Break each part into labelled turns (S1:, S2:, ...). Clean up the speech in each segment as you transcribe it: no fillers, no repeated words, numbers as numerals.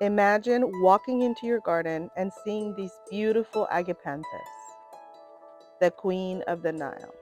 S1: Imagine walking into your garden and seeing these beautiful Agapanthus, the queen of the Nile.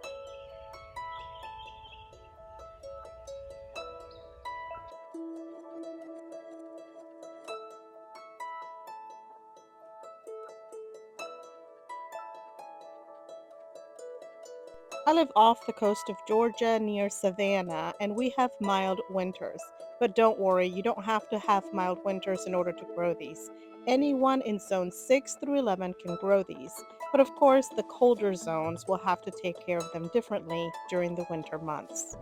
S1: I live off the coast of Georgia near Savannah, and we have mild winters. But don't worry, you don't have to have mild winters in order to grow these. Anyone in zone 6 through 11 can grow these, but of course, the colder zones will have to take care of them differently during the winter months.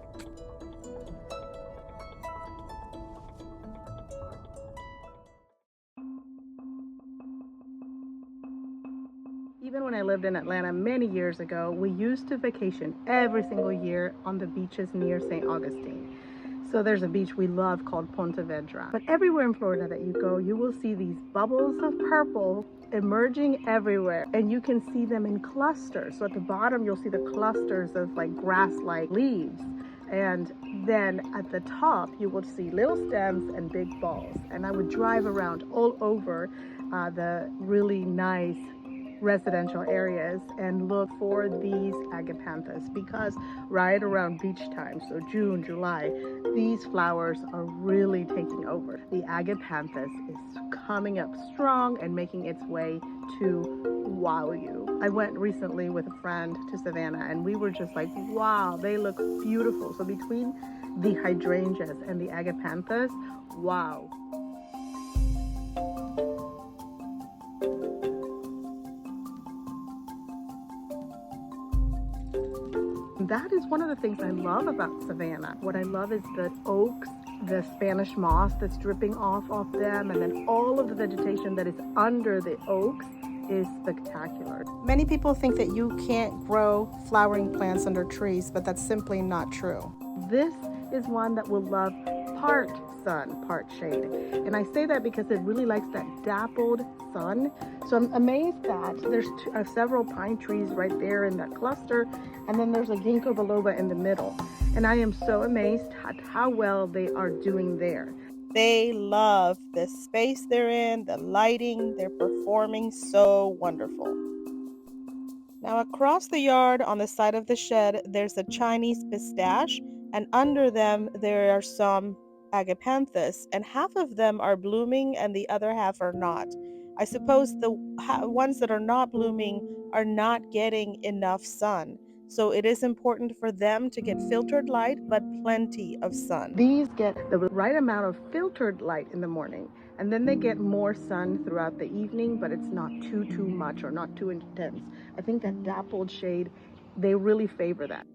S1: Even when I lived in Atlanta many years ago, we used to vacation every single year on the beaches near St. Augustine. So there's a beach we love called Ponte Vedra. But everywhere in Florida that you go, you will see these bubbles of purple emerging everywhere, and you can see them in clusters. So at the bottom, you'll see the clusters of like grass-like leaves. And then at the top, you will see little stems and big balls. And I would drive around all over the really nice residential areas and look for these Agapanthus, because right around beach time, so June, July, these flowers are really taking over. The Agapanthus is coming up strong and making its way to wow you. I went recently with a friend to Savannah and we were just like, wow, they look beautiful. So between the hydrangeas and the Agapanthus, wow. That is one of the things I love about Savannah. What I love is the oaks, the Spanish moss that's dripping off them, and then all of the vegetation that is under the oaks is spectacular. Many people think that you can't grow flowering plants under trees, but that's simply not true. This is one that will love part sun, part shade. And I say that because it really likes that dappled sun. So I'm amazed that there's several pine trees right there in that cluster, and then there's a ginkgo biloba in the middle. And I am so amazed at how well they are doing there. They love the space they're in, the lighting, they're performing so wonderful. Now, across the yard on the side of the shed, there's a Chinese pistache, and under them there are some agapanthus, and half of them are blooming and the other half are not. I suppose the ones that are not blooming are not getting enough sun. So it is important for them to get filtered light, but plenty of sun. These get the right amount of filtered light in the morning, and then they get more sun throughout the evening, but it's not too much or not too intense. I think that dappled shade, they really favor that.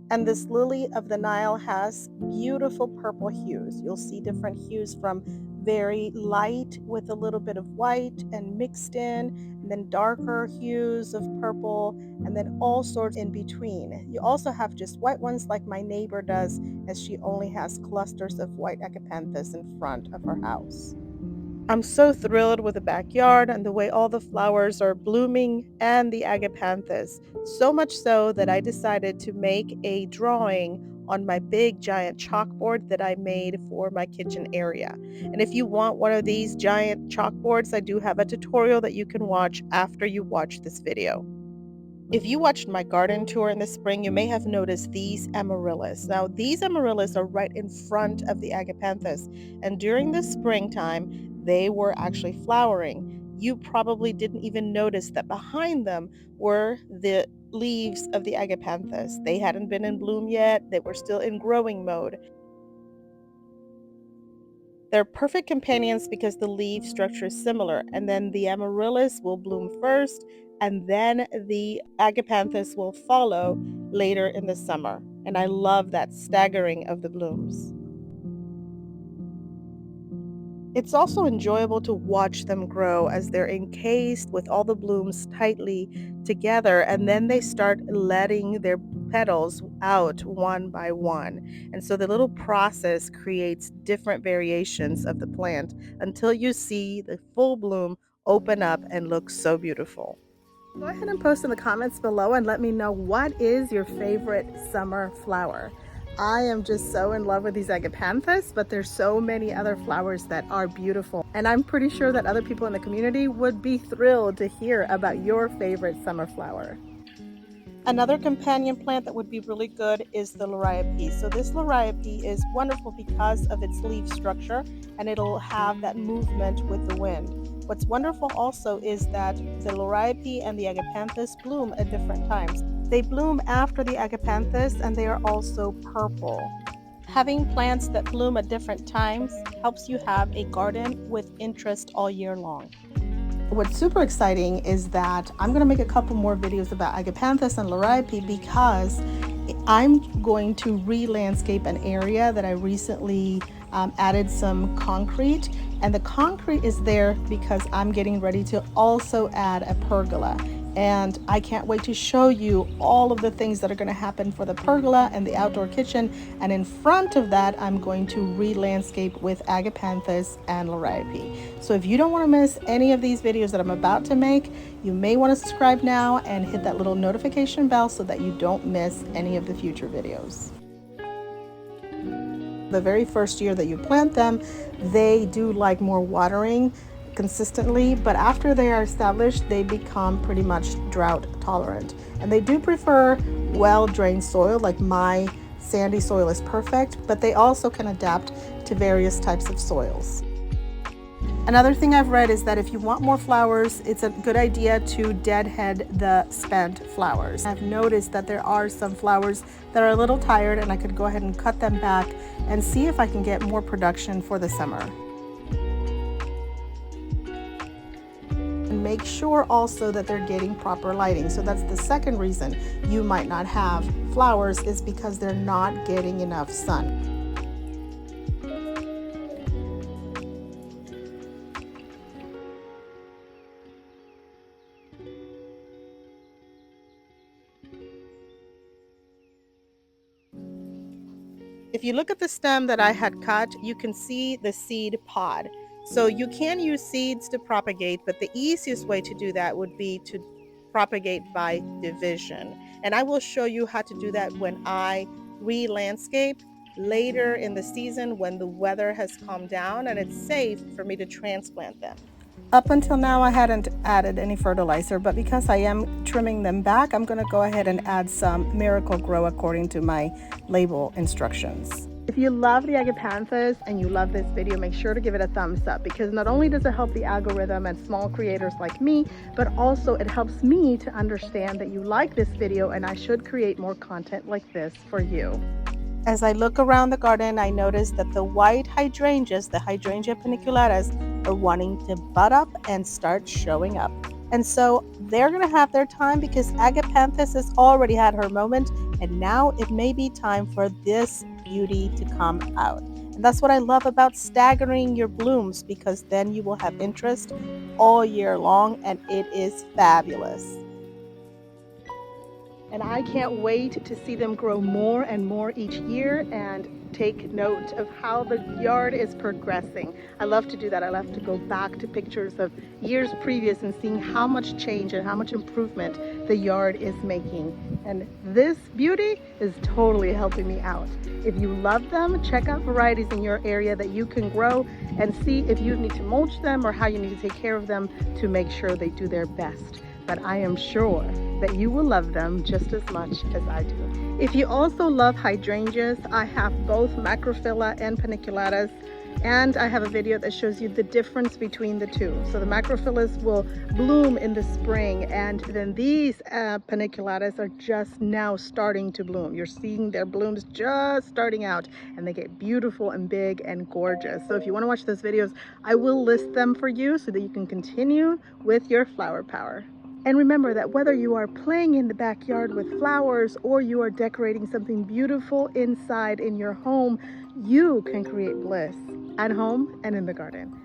S1: And this lily of the Nile has beautiful purple hues. You'll see different hues from very light with a little bit of white and mixed in, and then darker hues of purple, and then all sorts in between. You also have just white ones like my neighbor does, as she only has clusters of white agapanthus in front of her house. I'm so thrilled with the backyard and the way all the flowers are blooming and the agapanthus. So much so that I decided to make a drawing on my big giant chalkboard that I made for my kitchen area. And if you want one of these giant chalkboards, I do have a tutorial that you can watch after you watch this video. If you watched my garden tour in the spring, you may have noticed these amaryllis. Now, these amaryllis are right in front of the agapanthus, and during the springtime, they were actually flowering. You probably didn't even notice that behind them were the leaves of the agapanthus. They hadn't been in bloom yet, they were still in growing mode. They're perfect companions because the leaf structure is similar, and then the amaryllis will bloom first, and then the agapanthus will follow later in the summer. And I love that staggering of the blooms. It's also enjoyable to watch them grow as they're encased with all the blooms tightly together, and then they start letting their petals out one by one. And so the little process creates different variations of the plant until you see the full bloom open up and look so beautiful. Go ahead and post in the comments below and let me know, what is your favorite summer flower? I am just so in love with these Agapanthus, but there's so many other flowers that are beautiful. And I'm pretty sure that other people in the community would be thrilled to hear about your favorite summer flower. Another companion plant that would be really good is the Liriope. So this Liriope is wonderful because of its leaf structure, and it'll have that movement with the wind. What's wonderful also is that the Liriope and the Agapanthus bloom at different times. They bloom after the Agapanthus, and they are also purple. Having plants that bloom at different times helps you have a garden with interest all year long. What's super exciting is that I'm going to make a couple more videos about Agapanthus and Liriope because I'm going to re-landscape an area that I recently added some concrete, and the concrete is there because I'm getting ready to also add a pergola. And I can't wait to show you all of the things that are going to happen for the pergola and the outdoor kitchen. And in front of that, I'm going to re-landscape with Agapanthus and Liriope. So if you don't want to miss any of these videos that I'm about to make, you may want to subscribe now and hit that little notification bell so that you don't miss any of the future videos. The very first year that you plant them, they do like more watering consistently, but after they are established, they become pretty much drought tolerant, and they do prefer well-drained soil. Like my sandy soil is perfect, but they also can adapt to various types of soils. Another thing I've read is that if you want more flowers, it's a good idea to deadhead the spent flowers. I've noticed that there are some flowers that are a little tired, and I could go ahead and cut them back and see if I can get more production for the summer. And make sure also that they're getting proper lighting. So that's the second reason you might not have flowers, is because they're not getting enough sun. If you look at the stem that I had cut, you can see the seed pod. So you can use seeds to propagate, but the easiest way to do that would be to propagate by division. And I will show you how to do that when I re-landscape later in the season, when the weather has calmed down and it's safe for me to transplant them. Up until now, I hadn't added any fertilizer, but because I am trimming them back, I'm going to go ahead and add some Miracle-Gro according to my label instructions. If you love the Agapanthus and you love this video, make sure to give it a thumbs up, because not only does it help the algorithm and small creators like me, but also it helps me to understand that you like this video and I should create more content like this for you. As I look around the garden, I notice that the white hydrangeas, the Hydrangea paniculatas, are wanting to bud up and start showing up. And so they're going to have their time, because Agapanthus has already had her moment, and now it may be time for this beauty to come out. And that's what I love about staggering your blooms, because then you will have interest all year long, and it is fabulous. And I can't wait to see them grow more and more each year and take note of how the yard is progressing. I love to do that. I love to go back to pictures of years previous and seeing how much change and how much improvement the yard is making. And this beauty is totally helping me out. If you love them, check out varieties in your area that you can grow and see if you need to mulch them or how you need to take care of them to make sure they do their best. But I am sure that you will love them just as much as I do. If you also love hydrangeas, I have both Macrophylla and Paniculatas, and I have a video that shows you the difference between the two. So the Macrophyllas will bloom in the spring, and then these Paniculatas are just now starting to bloom. You're seeing their blooms just starting out, and they get beautiful and big and gorgeous. So if you want to watch those videos, I will list them for you so that you can continue with your flower power. And remember that whether you are playing in the backyard with flowers or you are decorating something beautiful inside in your home, you can create bliss at home and in the garden.